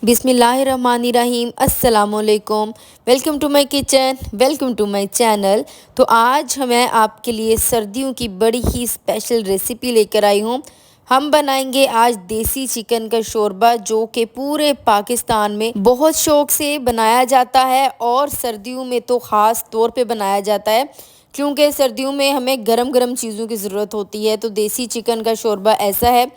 बिस्मिल्लाहिर्रहमानिर्रहीम अस्सलामुअलैकुम। Welcome to my kitchen, welcome to my channel. तो आज मैं आपके लिए सर्दियों की बड़ी ही स्पेशल रेसिपी लेकर आई हूँ। हम बनाएंगे आज देसी चिकन का शोरबा, जो कि पूरे पाकिस्तान में बहुत शौक से बनाया जाता है और सर्दियों में तो ख़ास तौर पे बनाया जाता है, क्योंकि सर्दियों में हमें गरम गरम चीज़ों की ज़रूरत होती है। तो देसी चिकन का शोरबा ऐसा है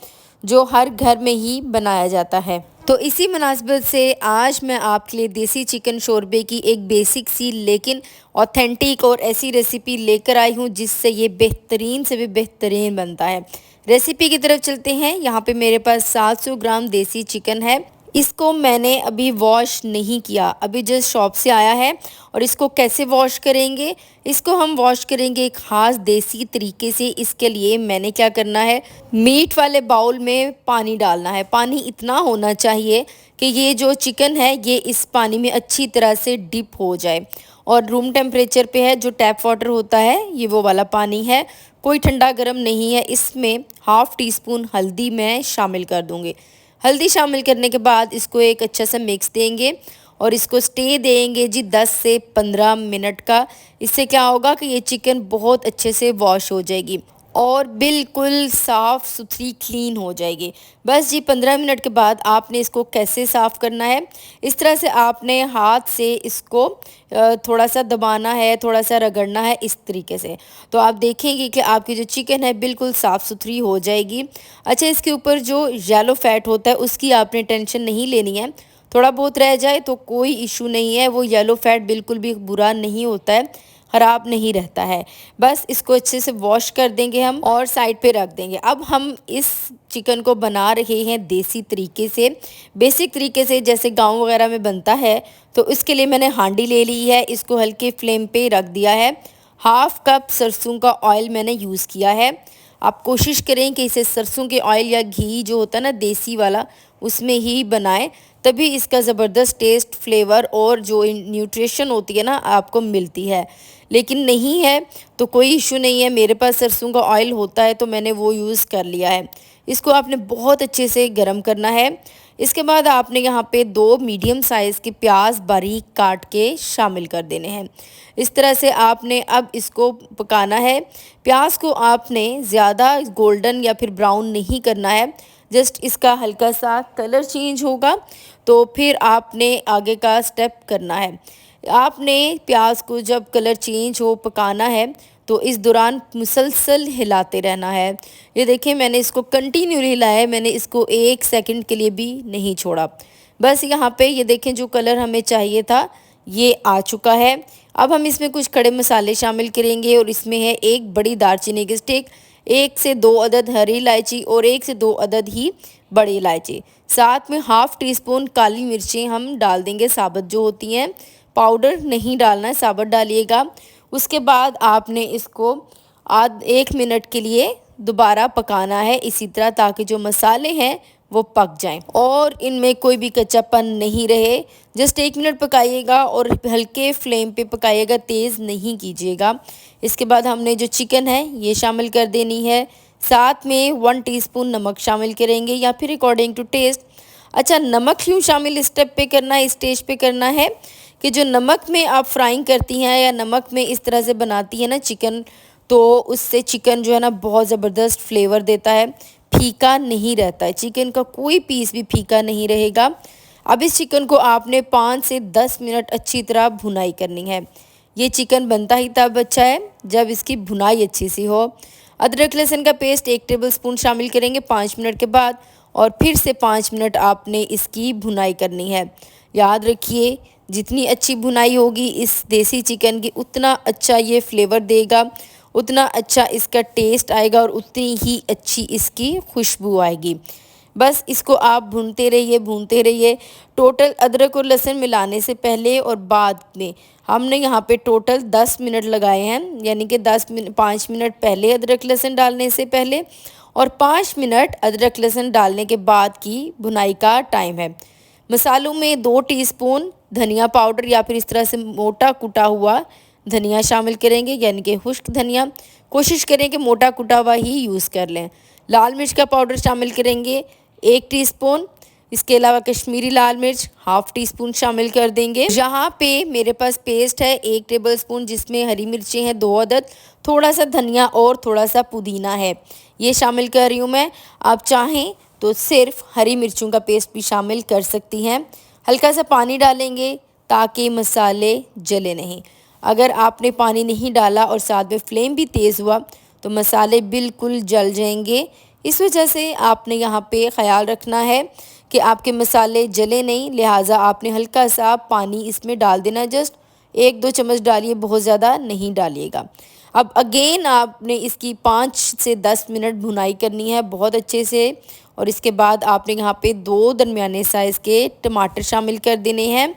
जो हर घर में ही बनाया जाता है। तो इसी मुनासबत से आज मैं आपके लिए देसी चिकन शोरबे की एक बेसिक सी लेकिन ऑथेंटिक और ऐसी रेसिपी लेकर आई हूँ जिससे ये बेहतरीन से भी बेहतरीन बनता है। रेसिपी की तरफ चलते हैं। यहाँ पे मेरे पास 700 ग्राम देसी चिकन है। इसको मैंने अभी वॉश नहीं किया, अभी जस्ट शॉप से आया है। और इसको कैसे वॉश करेंगे? इसको हम वॉश करेंगे एक ख़ास देसी तरीके से। इसके लिए मैंने क्या करना है, मीट वाले बाउल में पानी डालना है। पानी इतना होना चाहिए कि ये जो चिकन है ये इस पानी में अच्छी तरह से डिप हो जाए। और रूम टेम्परेचर पे है, जो टैप वाटर होता है ये वो वाला पानी है, कोई ठंडा गर्म नहीं है। इसमें हाफ़ टी स्पून हल्दी मैं शामिल कर दूँगी। हल्दी शामिल करने के बाद इसको एक अच्छा सा मिक्स देंगे और इसको स्टे देंगे जी 10 से 15 मिनट का। इससे क्या होगा कि ये चिकन बहुत अच्छे से वॉश हो जाएगी और बिल्कुल साफ़ सुथरी क्लीन हो जाएगी। बस जी 15 मिनट के बाद आपने इसको कैसे साफ़ करना है, इस तरह से आपने हाथ से इसको थोड़ा सा दबाना है, थोड़ा सा रगड़ना है इस तरीके से। तो आप देखेंगे कि आपकी जो चिकन है बिल्कुल साफ़ सुथरी हो जाएगी। अच्छा, इसके ऊपर जो येलो फैट होता है उसकी आपने टेंशन नहीं लेनी है। थोड़ा बहुत रह जाए तो कोई इशू नहीं है, वो येलो फैट बिल्कुल भी बुरा नहीं होता है, ख़राब नहीं रहता है। बस इसको अच्छे से वॉश कर देंगे हम और साइड पे रख देंगे। अब हम इस चिकन को बना रहे हैं देसी तरीके से, बेसिक तरीके से, जैसे गांव वगैरह में बनता है। तो इसके लिए मैंने हांडी ले ली है, इसको हल्के फ्लेम पे रख दिया है। हाफ़ कप सरसों का ऑयल मैंने यूज़ किया है। आप कोशिश करें कि इसे सरसों के ऑयल या घी जो होता है ना देसी वाला, उसमें ही बनाएं, तभी इसका ज़बरदस्त टेस्ट, फ्लेवर और जो न्यूट्रिशन होती है ना आपको मिलती है। लेकिन नहीं है तो कोई इशू नहीं है, मेरे पास सरसों का ऑयल होता है तो मैंने वो यूज़ कर लिया है। इसको आपने बहुत अच्छे से गरम करना है। इसके बाद आपने यहाँ पे 2 मीडियम साइज़ के प्याज बारीक काट के शामिल कर देने हैं। इस तरह से आपने अब इसको पकाना है। प्याज को आपने ज़्यादा गोल्डन या फिर ब्राउन नहीं करना है, जस्ट इसका हल्का सा कलर चेंज होगा तो फिर आपने आगे का स्टेप करना है। आपने प्याज को जब कलर चेंज हो पकाना है तो इस दौरान मुसलसल हिलाते रहना है। ये देखिए मैंने इसको कंटिन्यू हिलाया है, मैंने इसको 1 सेकंड के लिए भी नहीं छोड़ा। बस यहाँ पे ये देखें जो कलर हमें चाहिए था ये आ चुका है। अब हम इसमें कुछ खड़े मसाले शामिल करेंगे और इसमें है 1 बड़ी दालचीनी की स्टिक, 1 से 2 अदद हरी इलायची और 1 से 2 अदद ही बड़ी इलायची। साथ में हाफ़ टी स्पून काली मिर्चें हम डाल देंगे, साबुत जो होती हैं, पाउडर नहीं डालना है, साबुत डालिएगा। उसके बाद आपने इसको 1 मिनट के लिए दोबारा पकाना है इसी तरह, ताकि जो मसाले हैं वो पक जाएं और इनमें कोई भी कच्चापन नहीं रहे। जस्ट 1 मिनट पकाइएगा और हल्के फ्लेम पे पकाइएगा, तेज़ नहीं कीजिएगा। इसके बाद हमने जो चिकन है ये शामिल कर देनी है। साथ में 1 टीस्पून नमक शामिल करेंगे या फिर अकॉर्डिंग टू टेस्ट। अच्छा, नमक क्यों शामिल इस स्टेप पे करना है, इस स्टेज पे करना है कि जो नमक में आप फ्राइंग करती हैं या नमक में इस तरह से बनाती हैं ना चिकन, तो उससे चिकन जो है ना बहुत ज़बरदस्त फ्लेवर देता है, फीका नहीं रहता है। चिकन का कोई पीस भी फीका नहीं रहेगा। अब इस चिकन को आपने 5 से 10 मिनट अच्छी तरह भुनाई करनी है। ये चिकन बनता ही तब अच्छा है जब इसकी भुनाई अच्छी सी हो। अदरक लहसुन का पेस्ट 1 टेबलस्पून शामिल करेंगे 5 मिनट के बाद और फिर से 5 मिनट आपने इसकी भुनाई करनी है। याद रखिए, जितनी अच्छी भुनाई होगी इस देसी चिकन की उतना अच्छा ये फ्लेवर देगा, उतना अच्छा इसका टेस्ट आएगा और उतनी ही अच्छी इसकी खुशबू आएगी। बस इसको आप भूनते रहिए, भूनते रहिए। टोटल अदरक और लहसुन मिलाने से पहले और बाद में हमने यहाँ पे टोटल 10 मिनट लगाए हैं, यानी कि 5 मिनट पहले अदरक लहसुन डालने से पहले और 5 मिनट अदरक लहसुन डालने के बाद की भुनाई का टाइम है। मसालों में 2 टीस्पून धनिया पाउडर या फिर इस तरह से मोटा कुटा हुआ धनिया शामिल करेंगे, यानी कि खुश्क धनिया। कोशिश करें कि मोटा कुटा हुआ ही यूज़ कर लें। लाल मिर्च का पाउडर शामिल करेंगे 1 टीस्पून। इसके अलावा कश्मीरी लाल मिर्च हाफ़ टी स्पून शामिल कर देंगे। यहाँ पे मेरे पास पेस्ट है 1 टेबलस्पून, जिसमें हरी मिर्चें हैं 2 अदद, थोड़ा सा धनिया और थोड़ा सा पुदीना है, ये शामिल कर रही हूँ मैं। आप चाहें तो सिर्फ हरी मिर्चों का पेस्ट भी शामिल कर सकती हैं। हल्का सा पानी डालेंगे ताकि मसाले जले नहीं। अगर आपने पानी नहीं डाला और साथ में फ्लेम भी तेज़ हुआ तो मसाले बिल्कुल जल जाएंगे। इस वजह से आपने यहाँ पे ख़याल रखना है कि आपके मसाले जले नहीं, लिहाजा आपने हल्का सा पानी इसमें डाल देना, जस्ट 1-2 चम्मच डालिए, बहुत ज़्यादा नहीं डालिएगा। अब अगेन आपने इसकी 5 से 10 मिनट भुनाई करनी है बहुत अच्छे से। और इसके बाद आपने यहाँ पे 2 दरमियाने साइज़ के टमाटर शामिल कर देने हैं।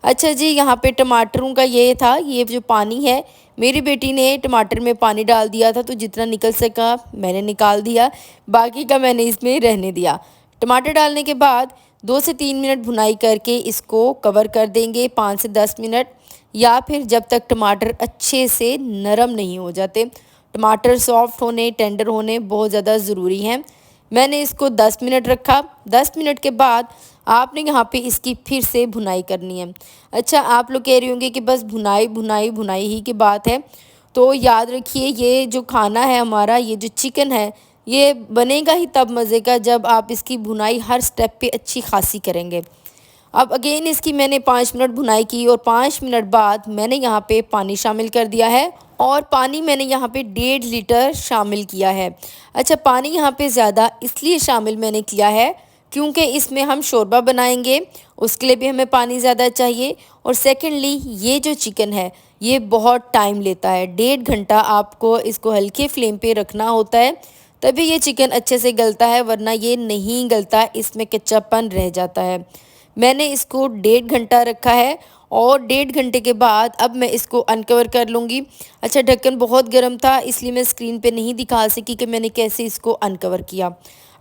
अच्छा जी, यहाँ पे टमाटरों का ये था, ये जो पानी है, मेरी बेटी ने टमाटर में पानी डाल दिया था, तो जितना निकल सका मैंने निकाल दिया, बाकी का मैंने इसमें रहने दिया। टमाटर डालने के बाद 2 से 3 मिनट भुनाई करके इसको कवर कर देंगे 5 से 10 मिनट, या फिर जब तक टमाटर अच्छे से नरम नहीं हो जाते। टमाटर सॉफ्ट होने, टेंडर होने बहुत ज़्यादा ज़रूरी हैं। मैंने इसको 10 मिनट रखा। 10 मिनट के बाद आपने यहाँ पे इसकी फिर से भुनाई करनी है। अच्छा, आप लोग कह रहे होंगे कि बस भुनाई भुनाई भुनाई ही की बात है, तो याद रखिए ये जो खाना है हमारा, ये जो चिकन है, ये बनेगा ही तब मज़े का जब आप इसकी भुनाई हर स्टेप पे अच्छी खासी करेंगे। अब अगेन इसकी मैंने 5 मिनट भुनाई की और 5 मिनट बाद मैंने यहाँ पे पानी शामिल कर दिया है, और पानी मैंने यहाँ पे 1.5 लीटर शामिल किया है। अच्छा, पानी यहाँ पे ज़्यादा इसलिए शामिल मैंने किया है क्योंकि इसमें हम शोरबा बनाएंगे, उसके लिए भी हमें पानी ज़्यादा चाहिए। और सेकेंडली ये जो चिकन है ये बहुत टाइम लेता है, 1.5 घंटा आपको इसको हल्के फ्लेम पे रखना होता है, तभी ये चिकन अच्छे से गलता है, वरना ये नहीं गलता, इसमें कच्चापन रह जाता है। मैंने इसको 1.5 घंटा रखा है और 1.5 घंटे के बाद अब मैं इसको अनकवर कर लूँगी। अच्छा, ढक्कन बहुत गर्म था इसलिए मैं स्क्रीन पे नहीं दिखा सकी कि मैंने कैसे इसको अनकवर किया।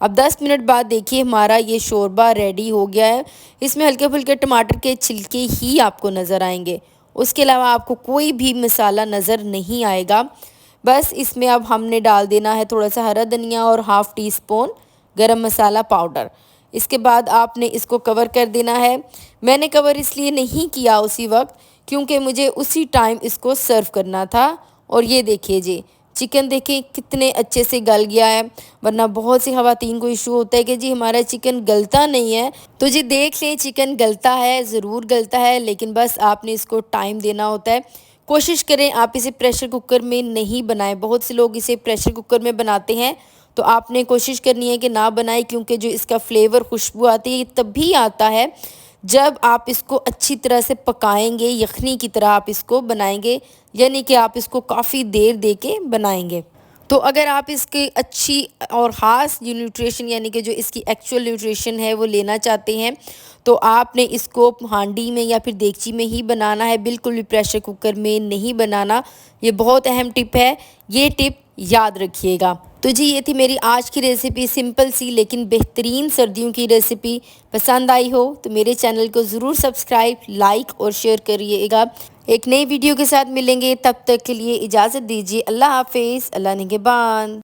अब 10 मिनट बाद देखिए हमारा ये शोरबा रेडी हो गया है। इसमें हल्के फुल्के टमाटर के छिलके ही आपको नज़र आएंगे, उसके अलावा आपको कोई भी मसाला नज़र नहीं आएगा। बस इसमें अब हमने डाल देना है थोड़ा सा हरा धनिया और हाफ़ टी स्पून गरम मसाला पाउडर। इसके बाद आपने इसको कवर कर देना है। मैंने कवर इसलिए नहीं किया उसी वक्त क्योंकि मुझे उसी टाइम इसको सर्व करना था। और ये देखिए जी, चिकन देखें कितने अच्छे से गल गया है, वरना बहुत सी ख़वातीन को इशू होता है कि जी हमारा चिकन गलता नहीं है। तो जी देख लें, चिकन गलता है, ज़रूर गलता है, लेकिन बस आपने इसको टाइम देना होता है। कोशिश करें आप इसे प्रेशर कुकर में नहीं बनाएं, बहुत से लोग इसे प्रेशर कुकर में बनाते हैं, तो आपने कोशिश करनी है कि ना बनाएं, क्योंकि जो इसका फ्लेवर खुशबू आती है ये तभी आता है जब आप इसको अच्छी तरह से पकाएंगे, यखनी की तरह आप इसको बनाएंगे, यानी कि आप इसको काफ़ी देर दे के बनाएंगे। तो अगर आप इसकी अच्छी और ख़ास जो न्यूट्रिशन यानी कि जो इसकी एक्चुअल न्यूट्रिशन है वो लेना चाहते हैं, तो आपने इसको हांडी में या फिर देगची में ही बनाना है, बिल्कुल भी प्रेशर कुकर में नहीं बनाना। ये बहुत अहम टिप है, ये टिप याद रखिएगा। तो जी ये थी मेरी आज की रेसिपी, सिंपल सी लेकिन बेहतरीन सर्दियों की रेसिपी। पसंद आई हो तो मेरे चैनल को ज़रूर सब्सक्राइब, लाइक और शेयर करिएगा। एक नई वीडियो के साथ मिलेंगे, तब तक के लिए इजाज़त दीजिए। अल्लाह हाफिज़, अल्लाह निगहबान।